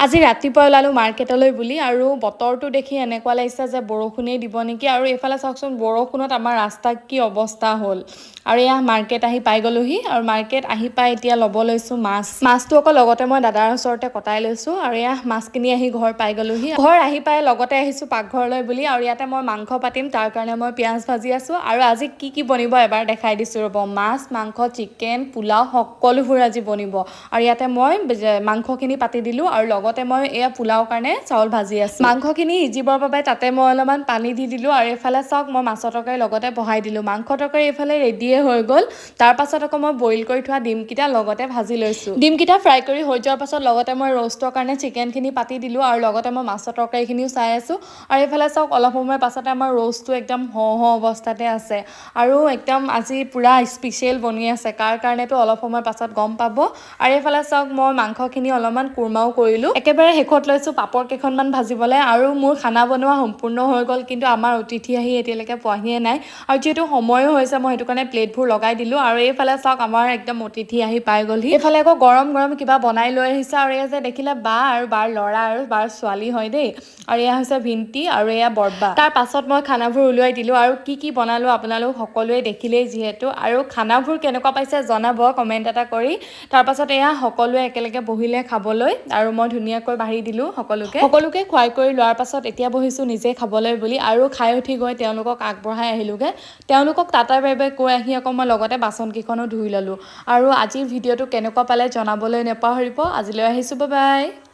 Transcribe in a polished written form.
আজি ৰাতিপুৱা ওলালো মাৰ্কেটলৈ বুলি আৰু বতৰটো দেখি এনেকুৱা লাগিছে যে বৰষুণেই দিব নেকি আৰু এইফালে চাওকচোন বৰষুণত আমাৰ ৰাস্তা কি অৱস্থা হ'ল আৰু এয়া মাৰ্কেট আহি পাই গ'লোহি আৰু মাৰ্কেট আহি পাই এতিয়া ল'ব লৈছোঁ মাছটো আকৌ লগতে মই দাদাৰ ওচৰতে কটাই লৈছোঁ আৰু এয়া মাছখিনি আহি ঘৰ পাই গ'লোহি ঘৰ আহি পাই লগতে আহিছোঁ পাকঘৰলৈ বুলি আৰু ইয়াতে মই মাংস পাতিম তাৰ কাৰণে মই পিঁয়াজ ভাজি আছোঁ আৰু আজি কি বনিব এবাৰ দেখাই দিছোঁ ৰ'ব মাছ মাংস চিকেন পোলাও সকলোবোৰ আজি বনিব আৰু ইয়াতে মই মাংসখিনি পাতি দিলোঁ আৰু লগতে মই এয়া পোলাও কাৰণে চাউল ভাজি আছোঁ মাংসখিনি সিজিবৰ বাবে তাতে মই অলপমান পানী দি দিলোঁ আৰু এইফালে চাওক মই মাছৰ তৰকাৰী লগতে বহাই দিলোঁ মাংস তৰকাৰী এইফালে ৰেডিয়ে হৈ গ'ল তাৰ পাছত আকৌ মই বইল কৰি থোৱা ডিমকেইটা লগতে ভাজি লৈছোঁ ডিমকেইটা ফ্ৰাই কৰি হৈ যোৱাৰ পাছত লগতে মই ৰ'ষ্টৰ কাৰণে চিকেনখিনি পাতি দিলোঁ আৰু লগতে মই মাছৰ তৰকাৰীখিনিও চাই আছোঁ আৰু এইফালে চাওক অলপ সময়ৰ পাছতে আমাৰ ৰ'ষ্টটো একদম হওঁ অৱস্থাতে আছে আৰু একদম আজি পুৰা স্পেচিয়েল বনি আছে কাৰ কাৰণেতো অলপ সময়ৰ পাছত গম পাব আৰু এইফালে চাওক মই মাংসখিনি অলপমান কুৰমাও কৰিলোঁ একেবাৰে শেষত লৈছোঁ পাপৰ কেইখনমান ভাজিবলৈ আৰু মোৰ খানা বনোৱা সম্পূৰ্ণ হৈ গ'ল কিন্তু আমাৰ অতিথি আহি এতিয়ালৈকে পোৱাহিয়ে নাই আৰু যিহেতু সময়ো হৈছে মই সেইটো কাৰণে প্লেটবোৰ লগাই দিলোঁ আৰু এইফালে চাওক আমাৰ একদম অতিথি আহি পাই গ'লহি এইফালে আকৌ গৰম কিবা বনাই লৈ আহিছে আৰু এয়া যে দেখিলে বা আৰু বাৰ ল'ৰা আৰু বাৰ ছোৱালী হয় দেই আৰু এয়া হৈছে ভিন্টি আৰু এয়া বৰবা তাৰ পাছত মই খানাবোৰ উলিয়াই দিলোঁ আৰু কি বনালোঁ আপোনালোক সকলোৱে দেখিলেই যিহেতু আৰু খানাবোৰ কেনেকুৱা পাইছে জনাব কমেণ্ট এটা কৰি তাৰ পাছত এয়া সকলোৱে একেলগে বহিলে খাবলৈ আৰু মই ধুনীয়াকৈ বাঢ়ি দিলোঁ সকলোকে খুৱাই কৰি লোৱাৰ পাছত এতিয়া বহিছোঁ নিজে খাবলৈ বুলি আৰু খাই উঠি গৈ তেওঁলোকক আগবঢ়াই আহিলোঁগৈ তেওঁলোকক টাটা বাই বাই কৈ আহি আকৌ মই লগতে বাচনকেইখনো ধুই ল'লোঁ আৰু আজিৰ ভিডিঅ'টো কেনেকুৱা পালে জনাবলৈ নেপাহৰিব আজিলৈ আহিছোঁ বাই বাই